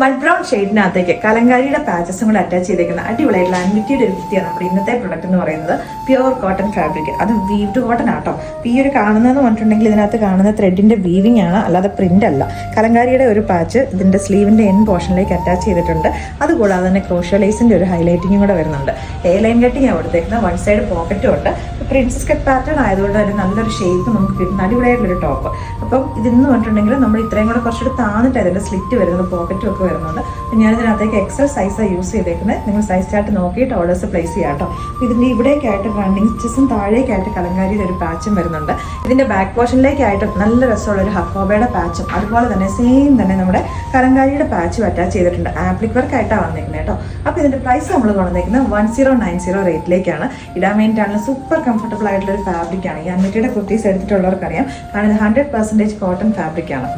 Mud brown ഷെയ്ഡിനകത്തേക്ക് കലങ്കാരിയുടെ പാച്ചസും കൂടെ attach ചെയ്തേക്കുന്ന അടിപൊളിയായിട്ടുള്ള അൻവിറ്റിയുടെ ഒരു വൃത്തിയാണ് നമ്മുടെ ഇന്നത്തെ പ്രൊഡക്റ്റ് എന്ന് പറയുന്നത്. പ്യുവർ കോട്ടൺ ഫാബ്രിക്, അത് വീവ്ഡ് കോട്ടൺ ആട്ടോ. ഈ ഒരു കാണുന്നതെന്ന് പറഞ്ഞിട്ടുണ്ടെങ്കിൽ ഇതിനകത്ത് കാണുന്ന ത്രെഡിന്റെ വീവിംഗ് ആണ്, അല്ലാതെ പ്രിന്റ് അല്ല. കലങ്കാരിയുടെ ഒരു പാച്ച് ഇതിന്റെ സ്ലീവിന്റെ എൻ പോർഷനിലേക്ക് അറ്റാച്ച് ചെയ്തിട്ടുണ്ട്. അതുകൂടാതെ തന്നെ ക്രോഷ്യോ ലേസിന്റെ ഒരു ഹൈലൈറ്റിംഗും കൂടെ വരുന്നുണ്ട്. എ ലൈൻ കട്ടിങ് കൊടുത്തേക്കുന്ന വൺ സൈഡ് പോക്കറ്റും ഉണ്ട്. പ്രിൻസസ് കട്ട് പാറ്റേൺ ആയതുകൊണ്ട് തന്നെ നല്ലൊരു ഷേപ്പ് നമുക്ക് കിട്ടുന്ന അടിപൊളിയായിട്ടുള്ളൊരു ടോപ്പ്. അപ്പം ഇതിന്ന് പറഞ്ഞിട്ടുണ്ടെങ്കിൽ നമ്മൾ ഇത്രയും കൂടെ കുറച്ചുകൂടെ താന്നിട്ട് അതിന്റെ സ്ലിറ്റ് വരുന്നത്, പോക്കറ്റും ഒക്കെ വരുന്നുണ്ട്. ഞാനിതിനകത്തേക്ക് എക്സൽ സൈസാണ് യൂസ് ചെയ്തേക്കുന്നത്. നിങ്ങൾ സൈസ് ചാർട്ട് നോക്കിയിട്ട് ഓർഡേഴ്സ് പ്ലേസ് ചെയ്യാം കേട്ടോ. ഇതിൻ്റെ ഇവിടേക്കായിട്ട് റണ്ണിങ് സ്റ്റിച്ചും താഴേക്കായിട്ട് കലങ്കാരിയുടെ ഒരു പാച്ചും വരുന്നുണ്ട്. ഇതിൻ്റെ ബാക്ക് പോർഷനിലേക്കായിട്ട് നല്ല രസമുള്ള ഒരു ഹക്കോബയുടെ പാച്ചും അതുപോലെ തന്നെ സെയിം തന്നെ നമ്മുടെ കലങ്കാരിയുടെ പാച്ചും അറ്റാച്ച് ചെയ്തിട്ടുണ്ട്. ആപ്ലിക് വർക്ക് ആയിട്ടാണ് വന്നിരിക്കുന്നത് കേട്ടോ. അപ്പോൾ ഇതിൻ്റെ പ്രൈസ് നമ്മൾ കൊണ്ടുവന്നിരിക്കുന്നത് 1090 റേറ്റിലേക്കാണ്. ഇടാൻ വേണ്ടിയിട്ടാണ് സൂപ്പർ കംഫർട്ടബിൾ ആയിട്ടുള്ള ഒരു ഫാബ്രിക്കാണ്. ഈ അൻവിറ്റിയുടെ കുർത്തീസ് എടുത്തിട്ടുള്ളവർക്കറിയാം, കാരണം ഇത് 100% കോട്ടൺ ഫാബ്രിക്കാണ്.